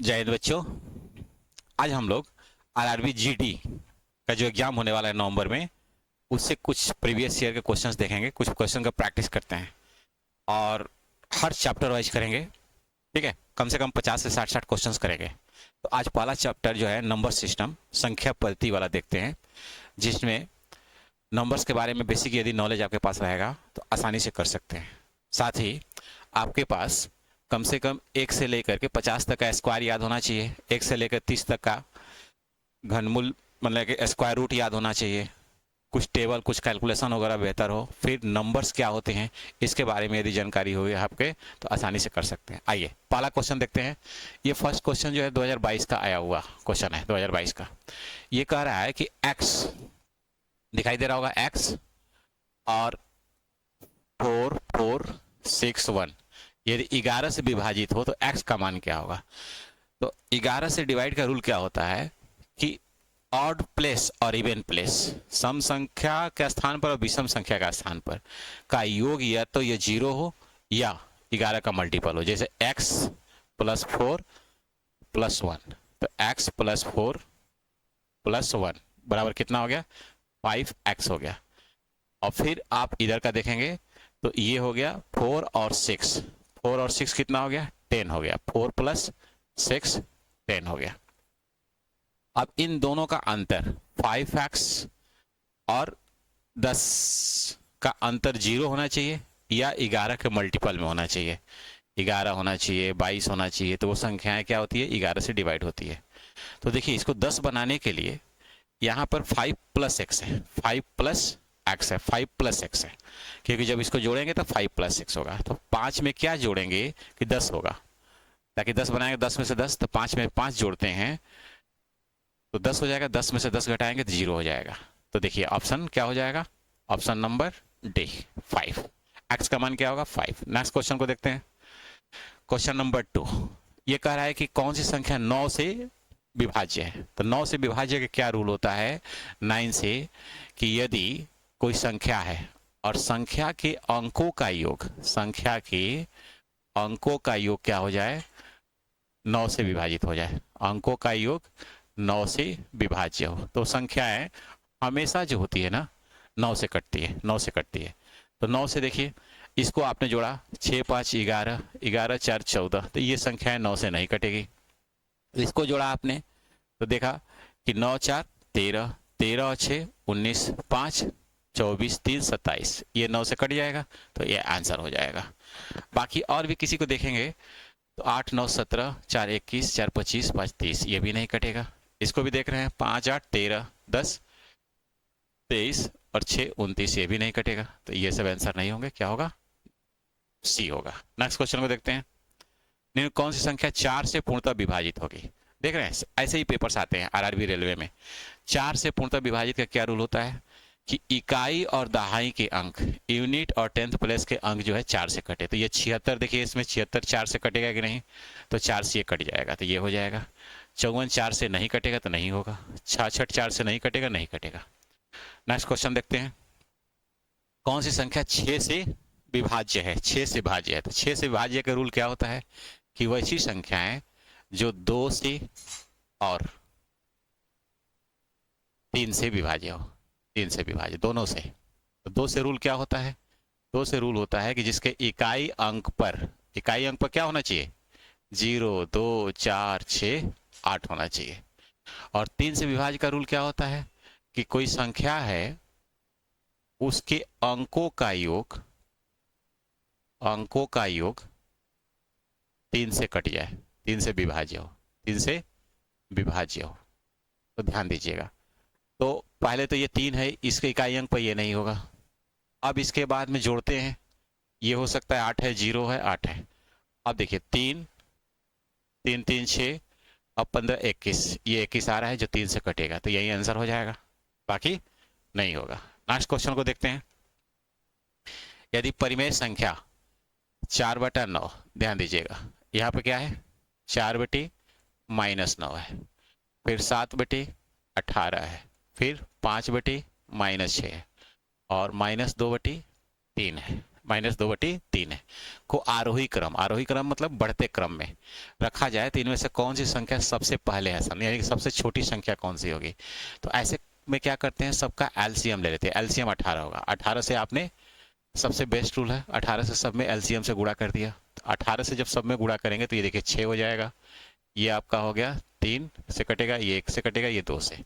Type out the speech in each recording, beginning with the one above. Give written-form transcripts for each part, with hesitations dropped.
जय हिंद बच्चों। आज हम लोग आरआरबी जीडी का जो एग्जाम होने वाला है नवंबर में, उससे कुछ प्रीवियस ईयर के क्वेश्चंस देखेंगे, कुछ क्वेश्चन का प्रैक्टिस करते हैं और हर चैप्टर वाइज करेंगे। ठीक है, कम से कम 50 से 60 क्वेश्चंस करेंगे। तो आज पहला चैप्टर जो है नंबर सिस्टम, संख्या पद्धति वाला देखते हैं, जिसमें नंबर्स के बारे में बेसिक यदि नॉलेज आपके पास रहेगा तो आसानी से कर सकते हैं। साथ ही आपके पास कम से कम 1 से लेकर के 50 तक का स्क्वायर याद होना चाहिए, 1 से लेकर 30 तक का घनमूल मतलब कि स्क्वायर रूट याद होना चाहिए, कुछ टेबल कुछ कैलकुलेशन वगैरह बेहतर हो, फिर नंबर्स क्या होते हैं इसके बारे में यदि जानकारी होगी आपके तो आसानी से कर सकते हैं। आइए पहला क्वेश्चन देखते हैं। ये फर्स्ट क्वेश्चन जो है 2022 का आया हुआ क्वेश्चन है, 2022 का। ये कह रहा है कि x दिखाई दे रहा होगा, x और 4461 यदि 11 से विभाजित हो तो x का मान क्या होगा। तो 11 से डिवाइड का रूल क्या होता है कि ऑड प्लेस और इवन प्लेस, सम संख्या के स्थान पर और विषम संख्या का स्थान पर का योग या तो ये 0 हो या 11 का मल्टीपल हो। जैसे x प्लस 4 प्लस 1, तो x प्लस 4 प्लस 1 बराबर कितना हो गया, 5x हो गया। और फिर आप इधर का देखेंगे तो ये हो गया 4 और 6, 4 और 6 कितना हो गया, 10 हो गया। 4 प्लस 6 10 हो गया। अब इन दोनों का अंतर 5x और 10 का अंतर 0 होना चाहिए या 11 के मल्टीपल में होना चाहिए, 11 होना चाहिए, 22 होना चाहिए। तो वो संख्याएं क्या होती है, 11 से डिवाइड होती है। तो देखिए इसको 10 बनाने के लिए यहाँ पर 5 प्लस एक्स है, 5 प्लस एक्स है, 5 प्लस एक्स है, क्योंकि जब इसको जोड़ेंगे तो 5 प्लस एक्स होगा। तो 5 में क्या जोड़ेंगे कि 10 होगा, ताकि 10 बनाएंगे 10 में से 10, तो 5 में 5 जोड़ते हैं तो 10 हो जाएगा, 10 में से 10 घटाएंगे तो 0 हो जाएगा। तो देखिए ऑप्शन क्या हो जाएगा, ऑप्शन नंबर डी 5। एक्स का मान क्या होगा, 5। नेक्स्ट क्वेश्चन को देखते हैं। क्वेश्चन नंबर 2 ये कह रहा है कि कौन सी संख्या 9 से विभाज्य है। तो 9 से विभाज्य का क्या रूल होता है, 9 से, कि यदि कोई संख्या है और संख्या के अंकों का योग, संख्या के अंकों का योग क्या हो जाए, 9 से विभाजित हो जाए, अंकों का योग 9 से विभाज्य हो, तो संख्याएं हमेशा जो होती है ना 9 से कटती है, 9 से कटती है। तो 9 से देखिए इसको आपने जोड़ा 6 5 11, 11 4 14, तो ये संख्याएं 9 से नहीं कटेगी। इसको जोड़ा आपने तो देखा कि 9 4 13, 13 और 6 19, 5 24 3 27, ये 9 से कट जाएगा, तो ये आंसर हो जाएगा। बाकी और भी किसी को देखेंगे तो 8 9 17, 4 21, 4 25, 5 30, ये भी नहीं कटेगा। इसको भी देख रहे हैं 5 8 13 10 23 और 6 29, ये भी नहीं कटेगा। तो ये सब आंसर नहीं होंगे, क्या होगा, सी होगा। नेक्स्ट क्वेश्चन को देखते हैं। निम्न कौन सी संख्या 4 से पूर्णतः विभाजित होगी। देख रहे हैं ऐसे ही पेपर्स आते हैं आरआरबी रेलवे में। 4 से पूर्णतः विभाजित का क्या रूल होता है कि इकाई और दहाई के अंक, यूनिट और 10th प्लेस के अंक जो है 4 से कटे। तो ये 76, देखिए इसमें 76 4 से कटेगा कि नहीं, तो 4 से ये कट जाएगा, तो ये हो जाएगा। 54 4 से नहीं कटेगा तो नहीं होगा, 66 4 से नहीं कटेगा, नहीं कटेगा। नेक्स्ट क्वेश्चन देखते हैं। कौन सी संख्या 6 से विभाज्य है, 6 से भाज्य है। तो 6 से विभाज्य का रूल क्या होता है कि वैसी संख्याएं जो 2 से और 3 से विभाज्य हो, 3 से विभाज्य दोनों से। तो 2 से रूल क्या होता है, 2 से रूल होता है कि जिसके इकाई अंक पर, इकाई अंक पर क्या होना चाहिए, 0 2 4 6 8 होना चाहिए। और 3 से विभाज्य का रूल क्या होता है कि कोई संख्या है उसके अंकों का योग, अंकों का योग 3 से कट जाए, 3 से विभाज्य हो, 3 से विभाज्य हो। तो ध्यान दीजिएगा। तो पहले तो ये 3 है, इसके इकाई अंक पर ये नहीं होगा। अब इसके बाद में जोड़ते हैं, ये हो सकता है 8 है, 0 है, 8 है। अब देखिए 3 3 3 6, अब 15 21, ये 21 आ रहा है जो 3 से कटेगा, तो यही आंसर हो जाएगा, बाकी नहीं होगा। नेक्स्ट क्वेश्चन को देखते हैं। यदि परिमेय संख्या 4/9, ध्यान दीजिएगा यहाँ पे क्या है, 4/-9 है, फिर 7/18 है, फिर 5/-6 है और -2/3 है। -2/3 है, को आरोही क्रम मतलब बढ़ते क्रम में रखा जाए तो इनमें से कौन सी संख्या सबसे पहले है, यानी कि सबसे छोटी संख्या कौन सी होगी। तो ऐसे में क्या करते हैं, सबका एलसीएम ले लेते हैं। एलसीएम 18 होगा। 18 से आपने, सबसे बेस्ट रूल है, 18 से सब में एलसीएम से गुणा कर दिया। तो 18 से जब सब में गुणा करेंगे तो ये देखिए 6 हो जाएगा, ये आपका हो गया 3 से कटेगा, ये 1 से कटेगा, ये 2 से।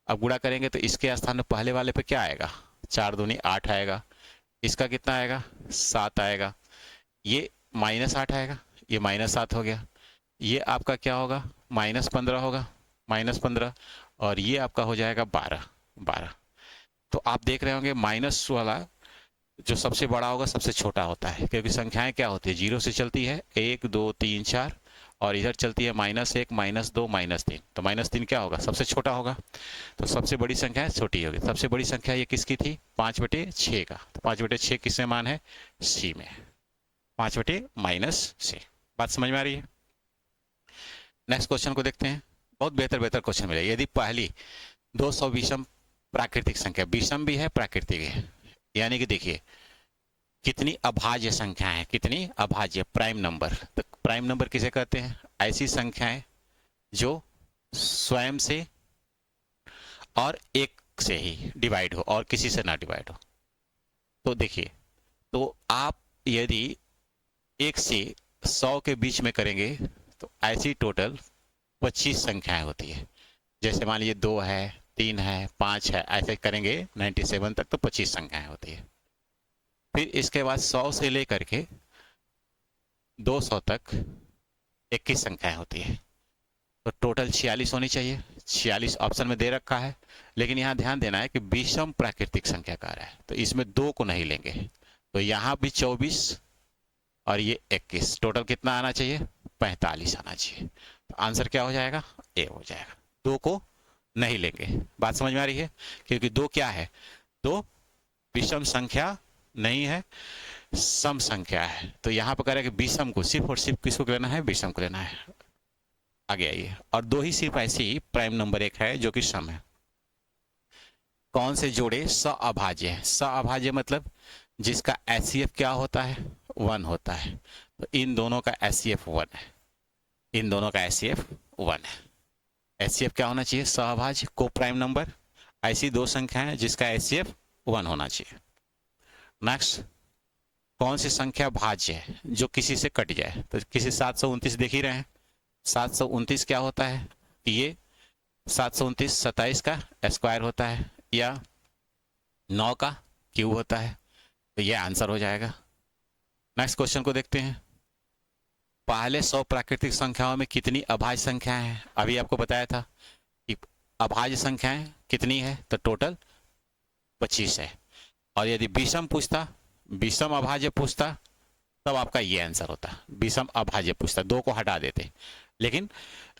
अब गुणा करेंगे तो इसके स्थान में पहले वाले पे क्या आएगा, 4 दूनी 8 आएगा, इसका कितना आएगा 7 आएगा, ये -8 आएगा, ये -7 हो गया, ये आपका क्या होगा -15 होगा, -15, और ये आपका हो जाएगा 12। तो आप देख रहे होंगे माइनस वाला जो सबसे बड़ा होगा सबसे छोटा होता है, क्योंकि संख्याएं क्या होती है, 0 से चलती है 1 2 3 4, और इधर चलती है -1 -2 -3। तो -3 क्या होगा, सबसे छोटा होगा। तो सबसे बड़ी संख्या है छोटी होगी। सबसे बड़ी संख्या ये किसकी थी, 5/6 का। तो 5/6 किसमें मान है, सी में, 5/-6। बात समझ में आ रही है। नेक्स्ट क्वेश्चन को देखते हैं। बहुत बेहतर क्वेश्चन मिले। यदि पहली 200 विषम प्राकृतिक संख्या, विषम भी है प्राकृतिक भी है, यानी कि देखिए कितनी अभाज्य संख्या है, कितनी अभाज्य, प्राइम नंबर। तो प्राइम नंबर किसे कहते हैं, ऐसी संख्याएं जो स्वयं से और एक से ही डिवाइड हो और किसी से ना डिवाइड हो। तो देखिए, तो आप यदि 1 से 100 के बीच में करेंगे तो ऐसी टोटल 25 संख्याएं होती है। जैसे मान लीजिए 2 है, 3 है, 5 है, ऐसे करेंगे 97 तक तो 25 संख्याएं होती है। फिर इसके बाद 100 से लेकर के 200 तक 21 संख्याएं होती है। तो टोटल 46 होनी चाहिए। 46 ऑप्शन में दे रखा है, लेकिन यहाँ ध्यान देना है कि विषम प्राकृतिक संख्या कह रहा है, तो इसमें 2 को नहीं लेंगे। तो यहाँ भी 24 और ये 21, टोटल कितना आना चाहिए, 45 आना चाहिए। तो आंसर क्या हो जाएगा, ए हो जाएगा। 2 को नहीं लेंगे। बात समझ में आ रही है, क्योंकि 2 क्या है, 2 विषम संख्या नहीं है, सम संख्या है। तो यहाँ पर कह रहा है कि विषम को सिर्फ और सिर्फ किसको लेना है, विषम को लेना है। आगे आइए। और 2 ही सिर्फ ऐसी प्राइम नंबर एक है जो कि सम है। कौन से जोड़े सअभाज्य है, सअभाज्य मतलब जिसका एचसीएफ क्या होता है, 1 होता है। तो इन दोनों का एचसीएफ 1 है, इन दोनों का एचसीएफ 1 है। एचसीएफ क्या होना चाहिए, सहभाज्य को प्राइम नंबर, ऐसी 2 संख्याएं जिसका एचसीएफ 1 होना चाहिए। नेक्स्ट, कौन सी संख्या भाज्य है जो किसी से कट जाए। तो किसी 729 देख ही रहे हैं, 729 क्या होता है, ये 729 27 का स्क्वायर होता है या 9 का क्यूब होता है। तो ये आंसर हो जाएगा। नेक्स्ट क्वेश्चन को देखते हैं। पहले 100 प्राकृतिक संख्याओं में कितनी अभाज्य संख्याएं हैं। अभी आपको बताया था कि अभाज्य संख्याएं कितनी है, तो टोटल 25 है। और यदि विषम पूछता, विषम अभाज्य पूछता, तब आपका ये आंसर होता। विषम अभाज्य पूछता, 2 को हटा देते, लेकिन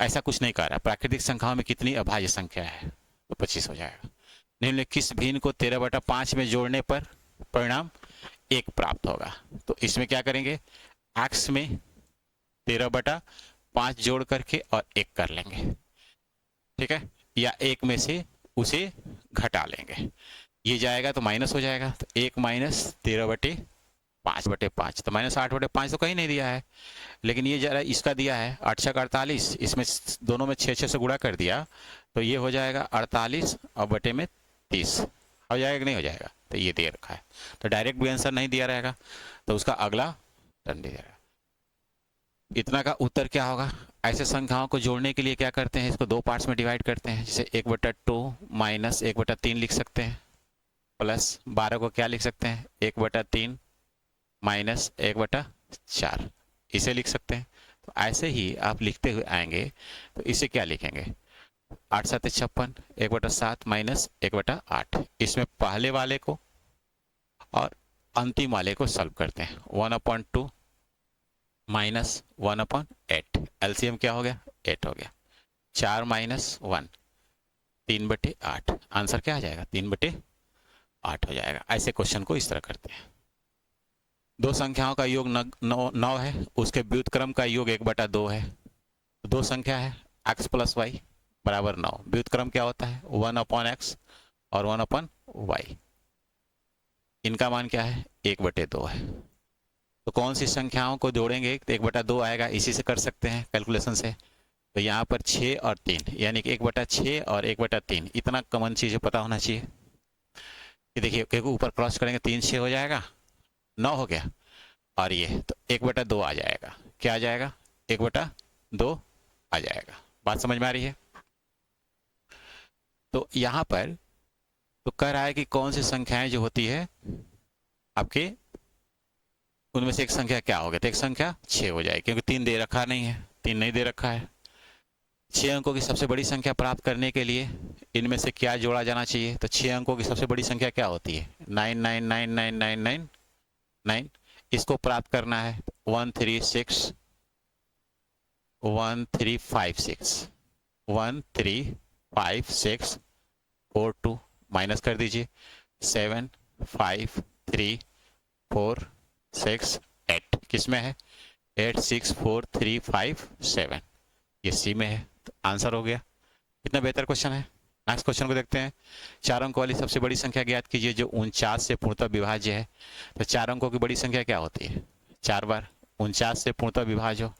ऐसा कुछ नहीं कर रहा। प्राकृतिक संख्याओं में कितनी अभाज्य संख्या है, तो 25 हो जाएगा। निम्न किस भिन्न को 13/5 में जोड़ने पर परिणाम 1 प्राप्त होगा। तो इसमें क्या करेंगे, एक्स में 13/5 जोड़ करके और 1 कर लेंगे, ठीक है, या 1 में से उसे घटा लेंगे, ये जाएगा तो माइनस हो जाएगा। तो 1 - 13/5/5, तो -8/5 तो कहीं नहीं दिया है, लेकिन ये जरा इसका दिया है 8 × 48, इसमें दोनों में 6 से गुणा कर दिया, तो ये हो जाएगा 48 और बटे में 30 हो जाएगा कि नहीं हो जाएगा। तो ये दे रखा है, तो डायरेक्ट भी आंसर नहीं दिया रहेगा, तो उसका अगला टर्न दे जाएगा। इतना का उत्तर क्या होगा। ऐसे संख्याओं को जोड़ने के लिए क्या करते हैं, इसको 2 पार्ट्स में डिवाइड करते हैं। जैसे 1/2 माइनस 1/3 लिख सकते हैं, प्लस 12 को क्या लिख सकते हैं, 1/3 माइनस 1/4 इसे लिख सकते हैं। तो ऐसे ही आप लिखते हुए आएंगे, तो इसे क्या लिखेंगे, 8 × 7 = 56, 1/7 माइनस 1/8। इसमें पहले वाले को और अंतिम वाले को सॉल्व करते हैं। 1/2 माइनस 1/8, एलसीएम क्या हो गया, 8 हो गया। 4 - 1 3/8, आंसर क्या आ जाएगा, 3/8 हो जाएगा। ऐसे क्वेश्चन को इस तरह करते हैं। 2 संख्याओं का योग 9 है, उसके व्युत्क्रम का योग 1/2 है। 2 संख्या है x + y = 9, व्युत्क्रम क्या होता है, 1/x और 1/y। इनका मान क्या है, 1/2 है। तो कौन सी संख्याओं को जोड़ेंगे तो 1/2 आएगा, इसी से कर सकते हैं कैलकुलेशन से। तो यहाँ पर 6 और 3 यानी कि 1/6 और 1/3 इतना कॉमन चीज़ पता होना चाहिए कि देखिए क्योंकि ऊपर क्रॉस करेंगे 3 6 हो जाएगा, 9 हो गया, और ये तो 1/2 आ जाएगा। क्या आ जाएगा? 1/2 आ जाएगा। बात समझ में आ रही है? तो यहाँ पर तो कह रहा है कि कौन सी संख्याएं जो होती है आपके, उनमें से एक संख्या क्या होगी, तो एक संख्या 6 हो जाएगी, क्योंकि 3 दे रखा नहीं है, 3 नहीं दे रखा है। 6 अंकों की सबसे बड़ी संख्या प्राप्त करने के लिए इनमें से क्या जोड़ा जाना चाहिए, तो 6 अंकों की सबसे बड़ी संख्या क्या होती है? 99999999। इसको प्राप्त करना है 136 1356 135642 माइनस कर दीजिए 7 5 3 4 6 8 किस में है? 864357 ये सी में है। तो आंसर हो गया। कितना बेहतर क्वेश्चन है। नेक्स्ट क्वेश्चन को देखते हैं। 4 अंकों वाली सबसे बड़ी संख्या ज्ञात कीजिए जो 49 से पूर्णतः विभाज्य है। तो 4 अंकों की बड़ी संख्या क्या होती है? 4 बार 49 से पूर्णतः विभाज्य हो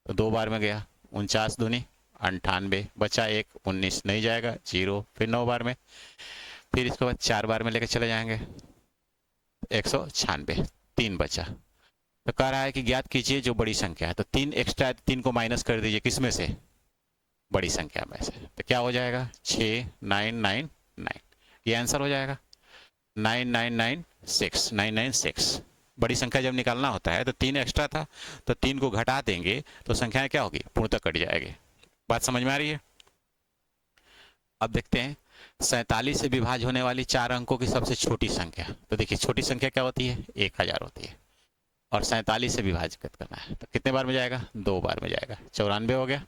तो 2 बार में गया, 49 दूनी 98, बचा 1, 19 नहीं जाएगा 0, फिर 9 बार में, फिर इसके बाद 4 बार में लेकर चले जाएंगे 196, 3 बचा। तो कह रहा है कि ज्ञात कीजिए जो बड़ी संख्या है। तो 3 एक्स्ट्रा, 3 को माइनस कर दीजिए किस में से? बड़ी संख्या में से। तो क्या हो जाएगा? 6999, ये आंसर हो जाएगा। 9996 बड़ी संख्या जब निकालना होता है तो 3 एक्स्ट्रा था, तो 3 को घटा देंगे तो संख्याएं क्या होगी? पूर्णतः कट जाएगी। बात समझ में आ रही है? अब देखते हैं 47 से विभाज्य होने वाली 4 अंकों की सबसे छोटी संख्या। तो देखिए छोटी संख्या क्या होती है? 1000 होती है, और 47 से विभाजित करना है तो कितने बार में जाएगा? 2 बार में जाएगा, 94 हो गया।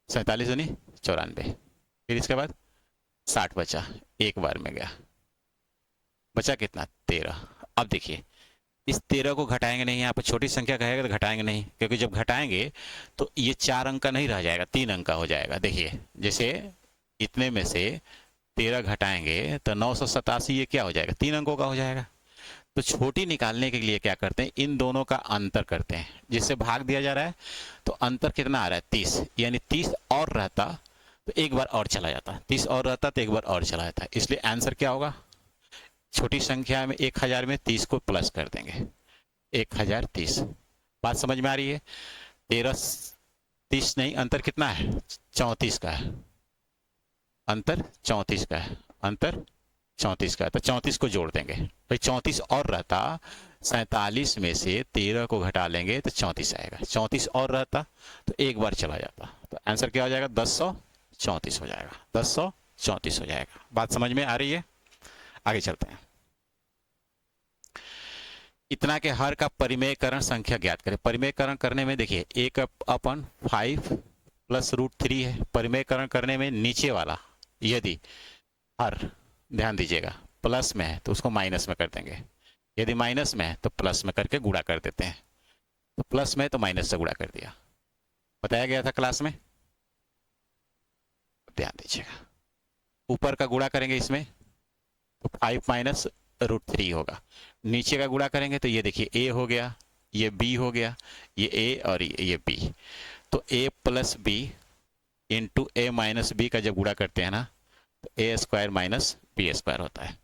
47 दूनी 94, फिर इसके बाद 60 बचा, 1 बार में गया, बचा कितना? 13। अब देखिए इस 13 को घटाएंगे नहीं, यहाँ पर छोटी संख्या कहेगा तो घटाएंगे नहीं, क्योंकि जब घटाएंगे तो ये 4 अंक का नहीं रह जाएगा, 3 अंक का हो जाएगा। देखिए जैसे इतने में से 13 घटाएंगे तो 987, ये क्या हो जाएगा? 3 अंकों का हो जाएगा। तो छोटी निकालने के लिए क्या करते हैं? इन दोनों का अंतर करते हैं, जिससे भाग दिया जा रहा है तो अंतर कितना आ रहा है? 30, यानी 30 और रहता तो एक बार और चला जाता, 30 और रहता तो एक बार और चला जाता, इसलिए आंसर क्या होगा? छोटी संख्या में 1000 में 30 को प्लस कर देंगे, 1030। बात समझ में आ रही है? 13 30 नहीं, अंतर कितना है? 34 का है, अंतर 34 का है, अंतर 34 का है, तो 34 को जोड़ देंगे भाई। 34 और रहता, 47 में से 13 को घटा लेंगे तो 34 आएगा, 34 और रहता तो एक बार चला जाता, तो आंसर क्या हो जाएगा? 1034 हो जाएगा, 1034 हो जाएगा। बात समझ में आ रही है? आगे चलते हैं। इतना के हर का परिमेयकरण संख्या ज्ञात करें। परिमेयकरण करने में देखिए 1/5 प्लस √3 है। परिमेयकरण करने में नीचे वाला यदि हर, ध्यान दीजिएगा, प्लस में है तो उसको माइनस में कर देंगे, यदि माइनस में है तो प्लस में करके गुणा कर देते हैं। तो प्लस में तो माइनस से गुणा कर दिया, बताया गया था क्लास में, ध्यान दीजिएगा। ऊपर का गुणा करेंगे इसमें तो 5 माइनस √3 होगा, नीचे का गुणा करेंगे तो ये देखिए a हो गया, ये b हो गया, ये a और ये b, तो a plus b into a minus b का जब गुणा करते हैं ना तो a square minus b square होता है।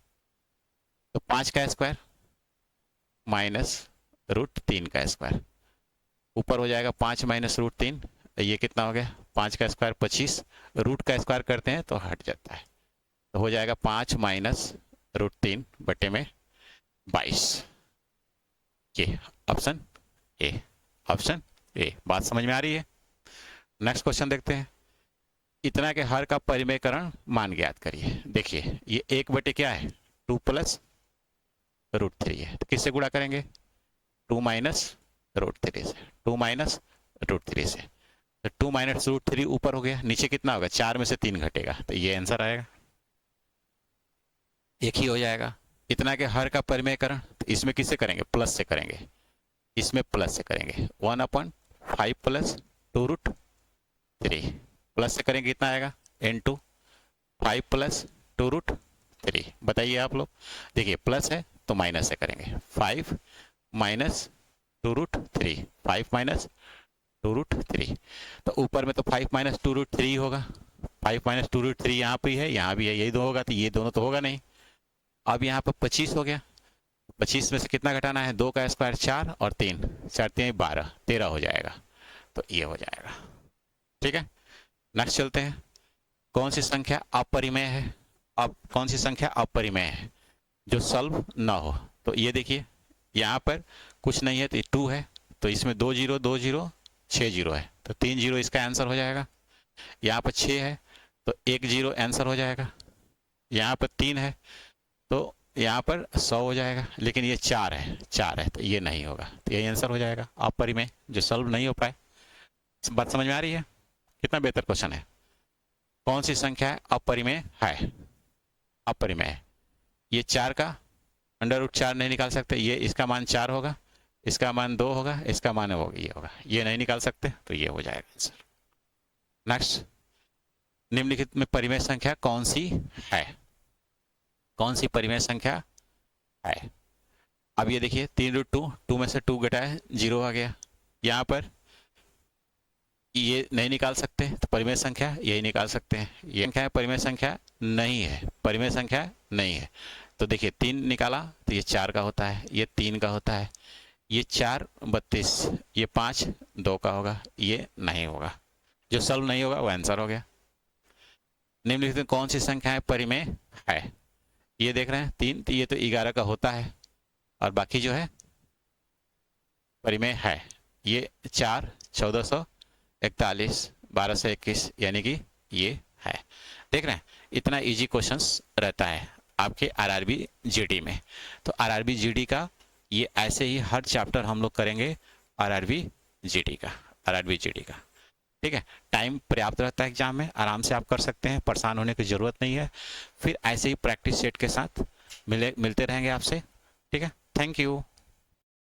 तो 5 का स्क्वायर माइनस √3 का स्क्वायर, ऊपर हो जाएगा 5 माइनस √3, ये कितना हो गया? 5 का स्क्वायर 25, रूट का स्क्वायर करते हैं तो हट जाता है, तो हो जाएगा 5 माइनस √3 बटे में 22। ये ऑप्शन ए, ऑप्शन ए। बात समझ में आ रही है? नेक्स्ट क्वेश्चन देखते हैं। इतना के हर का परिमेयकरण मान ज्ञात करिए। देखिए ये 1 बटे क्या है? 2 प्लस √3 है, तो किससे गुणा करेंगे? 2 माइनस √3 से, 2 माइनस √3 से, तो 2 माइनस √3 ऊपर हो गया, नीचे कितना होगा? 4 में से 3 घटेगा, तो ये आंसर आएगा, एक ही हो जाएगा। इतना के हर का परिमेयकरण, तो इसमें किससे करेंगे? प्लस से करेंगे, इसमें प्लस से करेंगे, 1/5 प्लस 2√3, प्लस से करेंगे कितना आएगा? Into 5 plus 2√3। बताइए आप लोग, देखिए प्लस है तो माइनस से करेंगे। 5 माइनस 2√3, 5 माइनस 2√3। तो ऊपर में तो 5 माइनस 2√3 होगा, 5 माइनस 2√3 यहाँ पे है, यहाँ भी है, यही दो होगा, तो ये दोनों तो होगा नहीं। अब यहाँ पर 25 हो गया, 25 में से कितना घटाना है, 2 का स्क्वायर 4 और 3, 4 3 12, 13 हो जाएगा। तो ये हो जाएगा। ठीक है, नेक्स्ट चलते हैं। कौन सी संख्या अपरिमेय है? अब कौन सी संख्या अपरिमेय है जो सॉल्व ना हो? तो ये देखिए, यहाँ पर कुछ नहीं है तो 2 है, तो इसमें 2 0 2 0 6 0 है, तो 3 0 इसका आंसर हो जाएगा। यहाँ पर 6 है तो 1 0 आंसर हो जाएगा। यहाँ पर 3 है तो यहाँ पर 100 हो जाएगा, लेकिन ये 4 है तो ये नहीं होगा, तो यही आंसर हो जाएगा अपरिमेय, जो सॉल्व नहीं हो पाए। बात समझ में आ रही है? कितना बेहतर क्वेश्चन है। कौन सी संख्या है अपरिमेय है? अपरिमेय, ये 4 का √4 नहीं निकाल सकते, ये इसका मान 4 होगा, इसका मान 2 होगा, इसका मान ये होगा, ये नहीं निकाल सकते, तो ये हो जाएगा आंसर। नेक्स्ट, निम्नलिखित में परिमेय संख्या कौन सी है? कौन सी परिमेय संख्या है? अब ये देखिए 3√2, 2 में से 2 घटाए 0 आ गया। यहाँ पर ये नहीं निकाल सकते, तो परिमेय संख्या यही निकाल सकते हैं। ये संख्या परिमेय संख्या नहीं है, परिमेय संख्या नहीं है। तो देखिए 3 निकाला तो ये 4 का होता है, ये 3 का होता है, ये 4 32, ये 5 2 का होगा, ये नहीं होगा, जो सॉल्व नहीं होगा वो आंसर हो गया। निम्नलिखित में कौन सी संख्या परिमेय है? ये देख रहे हैं 3, तो ये तो 11 का होता है, और बाकी जो है परिमेय है, ये 4 1441 1221, यानी कि ये है। देख रहे हैं, इतना इजी क्वेश्चंस रहता है आपके आरआरबी जीडी में। तो आरआरबी जीडी का ये ऐसे ही हर चैप्टर हम लोग करेंगे, आरआरबी जीडी का। ठीक है, टाइम पर्याप्त रहता है एग्जाम में, आराम से आप कर सकते हैं, परेशान होने की जरूरत नहीं है। फिर ऐसे ही प्रैक्टिस सेट के साथ मिलते रहेंगे आपसे। ठीक है, थैंक यू।